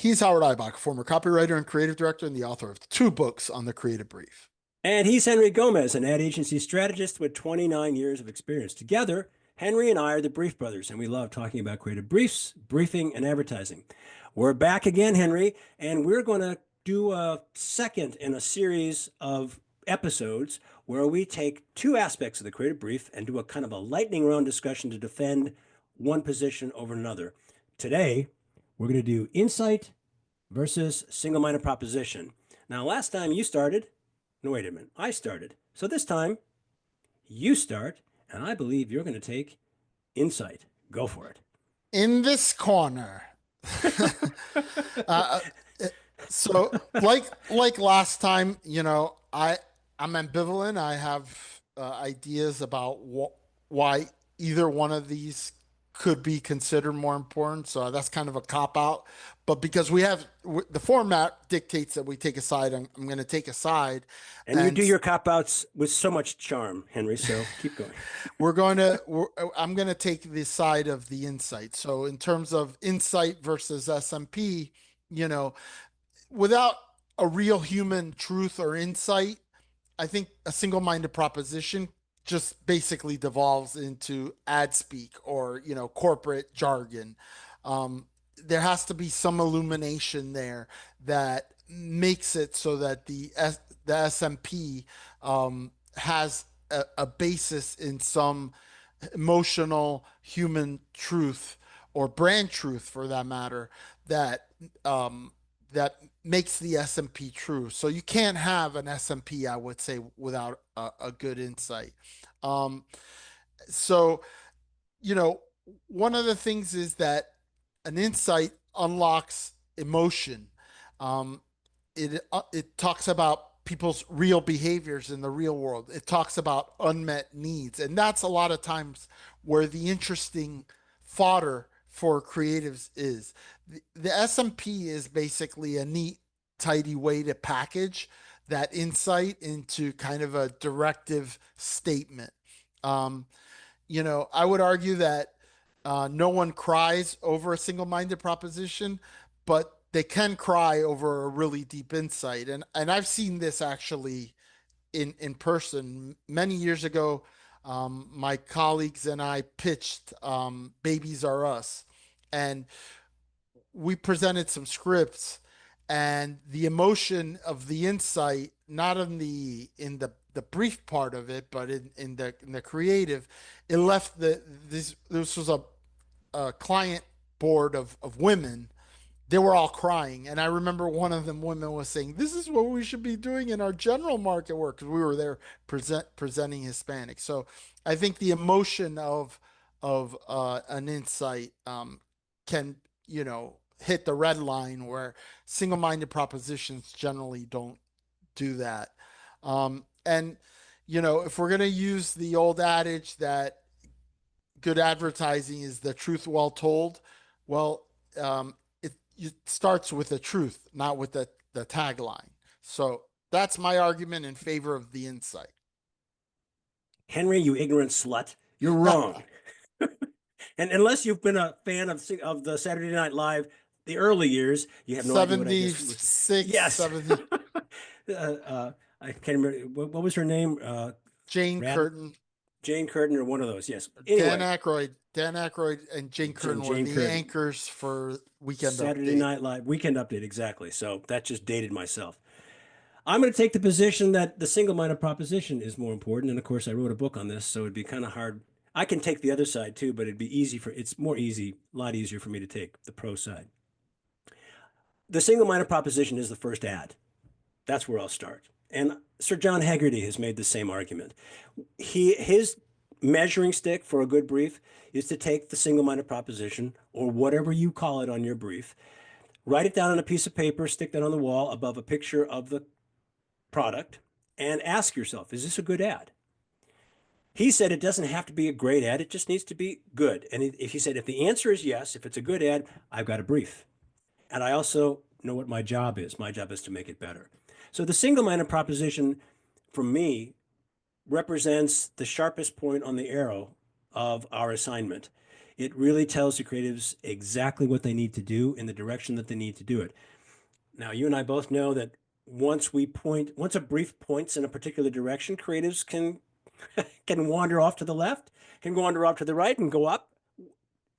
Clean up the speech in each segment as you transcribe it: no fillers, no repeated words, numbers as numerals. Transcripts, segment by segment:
He's Howard Eibach, former copywriter and creative director, and the author of two books on the creative brief. And he's Henry Gomez, an ad agency strategist with 29 years of experience. Together, Henry and I are the Brief Brothers, and we love talking about creative briefs, briefing, and advertising. We're back again, Henry, and we're going to do a second in a series of episodes where we take two aspects of the creative brief and do a kind of a lightning round discussion to defend one position over another. Today, we're going to do insight versus single-minded proposition. Now, last time you started, no, wait a minute, I started. So this time, you start, and I believe you're going to take insight. Go for it. In this corner. uh, so like last time, I'm ambivalent. I have ideas about why either one of these could be considered more important. So that's kind of a cop out. But because the format dictates that we take a side, I'm going to take a side. And you do your cop outs with so much charm, Henry. So keep going. I'm going to take the side of the insight. So in terms of insight versus SMP, without a real human truth or insight, I think a single-minded proposition just basically devolves into ad speak or, corporate jargon. There has to be some illumination there that makes it so that the SMP has a basis in some emotional human truth or brand truth, for that matter, that makes the SMP true. So you can't have an SMP, I would say, without a good insight. So, one of the things is that an insight unlocks emotion. It talks about people's real behaviors in the real world. It talks about unmet needs, and that's a lot of times where the interesting fodder for creatives is. The SMP is basically a neat, tidy way to package that insight into kind of a directive statement. I would argue that no one cries over a single-minded proposition, but they can cry over a really deep insight. And I've seen this actually in person. Many years ago, my colleagues and I pitched Babies Are Us, and we presented some scripts, and the emotion of the insight, not in the brief part of it, but in the creative, it left this was a client board of women. They were all crying, and I remember one of them women was saying, "This is what we should be doing in our general market work," because we were there presenting Hispanic. So I think the emotion of an insight can hit the red line where single-minded propositions generally don't do that. And if we're going to use the old adage that good advertising is the truth well told, well, it starts with the truth, not with the tagline. So that's my argument in favor of the insight. Henry, you ignorant slut, you're wrong. And unless you've been a fan of the Saturday Night Live, the early years, you have no idea what I just was. 76, Yes. 70. I can't remember. What was her name? Jane Curtin. Jane Curtin or one of those, yes. Anyway, Dan Aykroyd and Jane Curtin were the anchors for Saturday Night Live, Weekend Update, exactly. So that just dated myself. I'm going to take the position that the single-minded proposition is more important. And of course, I wrote a book on this, so it'd be kind of hard. I can take the other side too, but it's a lot easier for me to take the pro side. The single-minded proposition is the first ad. That's where I'll start. And Sir John Haggerty has made the same argument. His measuring stick for a good brief is to take the single-minded proposition, or whatever you call it on your brief, write it down on a piece of paper, stick that on the wall above a picture of the product, and ask yourself, is this a good ad? He said it doesn't have to be a great ad, it just needs to be good. And he said, if the answer is yes, if it's a good ad, I've got a brief. And I also know what my job is. My job is to make it better. So the single-minded proposition, for me, represents the sharpest point on the arrow of our assignment. It really tells the creatives exactly what they need to do in the direction that they need to do it. Now, you and I both know that once a brief points in a particular direction, creatives can wander off to the left, can wander off to the right, and go up.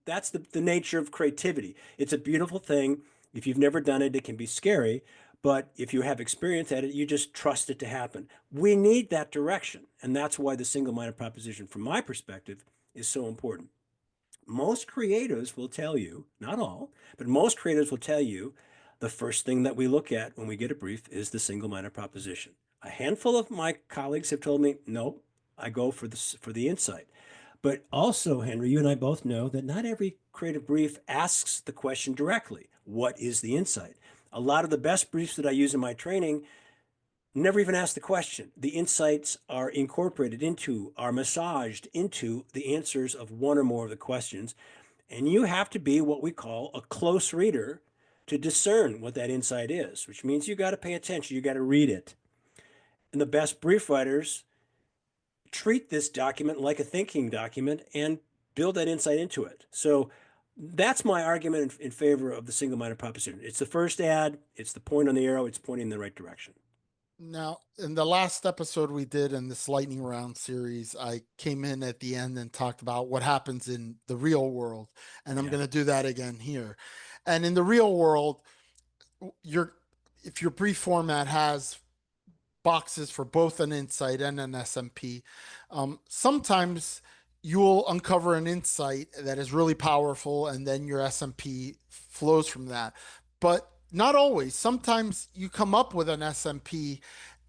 That's the nature of creativity. It's a beautiful thing. If you've never done it, it can be scary. But if you have experience at it, you just trust it to happen. We need that direction. And that's why the single minded proposition, from my perspective, is so important. Most creatives will tell you, not all, but most creatives will tell you the first thing that we look at when we get a brief is the single minded proposition. A handful of my colleagues have told me, nope, I go for the insight. But also, Henry, you and I both know that not every creative brief asks the question directly. What is the insight? A lot of the best briefs that I use in my training never even ask the question. The insights are incorporated into, are massaged into the answers of one or more of the questions. And you have to be what we call a close reader to discern what that insight is, which means you got to pay attention, you got to read it. And the best brief writers treat this document like a thinking document and build that insight into it. So that's my argument in favor of the single-minded proposition. It's the first ad, it's the point on the arrow, it's pointing in the right direction. Now, in the last episode we did in this lightning round series, I came in at the end and talked about what happens in the real world, and I'm Yeah. going to do that again here. And in the real world, your if your brief format has boxes for both an insight and an SMP. Sometimes you will uncover an insight that is really powerful, and then your SMP flows from that. But not always. Sometimes you come up with an SMP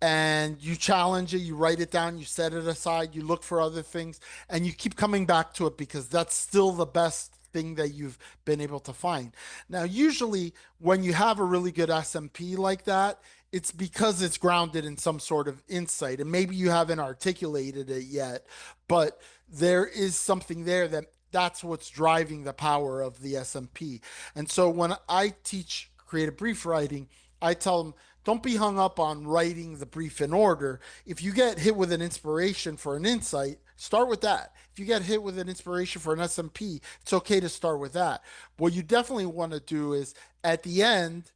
and you challenge it, you write it down, you set it aside, you look for other things, and you keep coming back to it because that's still the best thing that you've been able to find. Now, usually when you have a really good SMP like that, it's because it's grounded in some sort of insight. And maybe you haven't articulated it yet, but there is something there that's what's driving the power of the SMP. And so when I teach creative brief writing, I tell them, don't be hung up on writing the brief in order. If you get hit with an inspiration for an insight, start with that. If you get hit with an inspiration for an SMP, it's okay to start with that. What you definitely want to do is at the end,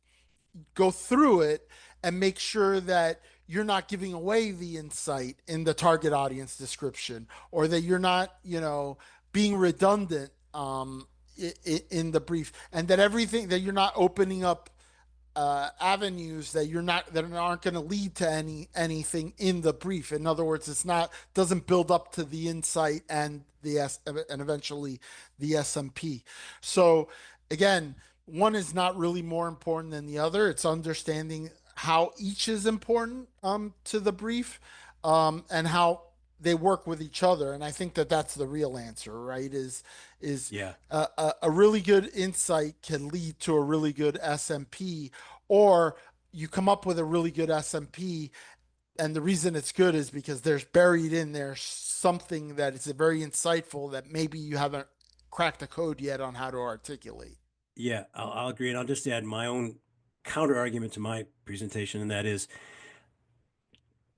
go through it and make sure that you're not giving away the insight in the target audience description, or that you're not, being redundant in the brief, and that everything that you're not opening up avenues that aren't going to lead to anything in the brief. In other words, it's not doesn't build up to the insight and and eventually the SMP. So again, one is not really more important than the other. It's understanding how each is important to the brief, and how they work with each other. And I think that that's the real answer, right? Is Yeah. a really good insight can lead to a really good SMP, or you come up with a really good SMP, and the reason it's good is because there's buried in there something that is very insightful that maybe you haven't cracked the code yet on how to articulate. Yeah, I'll agree. And I'll just add my own counter argument to my presentation, and that is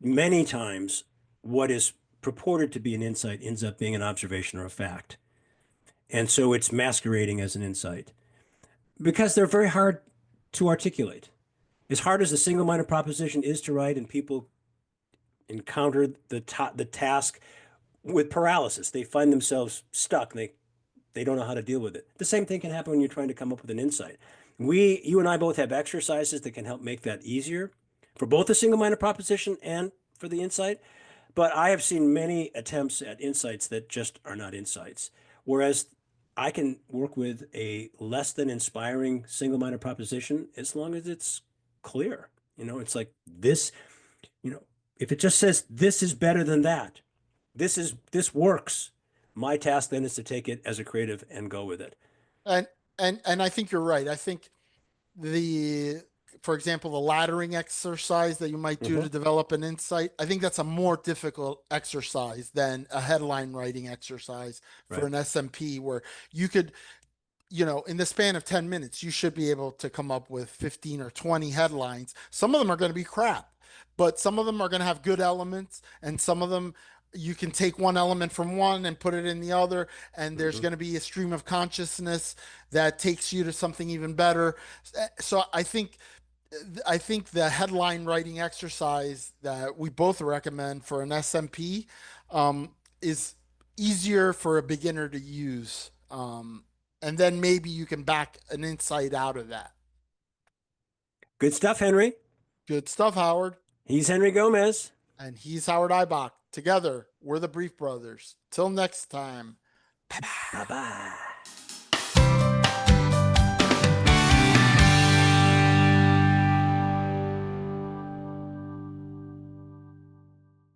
many times what is purported to be an insight ends up being an observation or a fact. And so it's masquerading as an insight because they're very hard to articulate. As hard as a single-minded proposition is to write, and people encounter the task with paralysis, they find themselves stuck. They don't know how to deal with it. The same thing can happen when you're trying to come up with an insight. You and I both have exercises that can help make that easier for both the single-minded proposition and for the insight. But I have seen many attempts at insights that just are not insights. Whereas I can work with a less than inspiring single-minded proposition as long as it's clear. It's like this, you know, if it just says this is better than that, this works. My task then is to take it as a creative and go with it. And and I think you're right. I think the for example, the laddering exercise that you might do to Hmm. develop an insight, I think that's a more difficult exercise than a headline writing exercise for Right. an SMP, where you could, in the span of 10 minutes, you should be able to come up with 15 or 20 headlines. Some of them are going to be crap, but some of them are going to have good elements, and some of them you can take one element from one and put it in the other, and there's Hmm. going to be a stream of consciousness that takes you to something even better. So I think the headline writing exercise that we both recommend for an SMP is easier for a beginner to use. And then maybe you can back an insight out of that. Good stuff, Henry. Good stuff, Howard. He's Henry Gomez. And he's Howard Eibach. Together, we're the Brief Brothers. Till next time. Bye Bye bye. bye.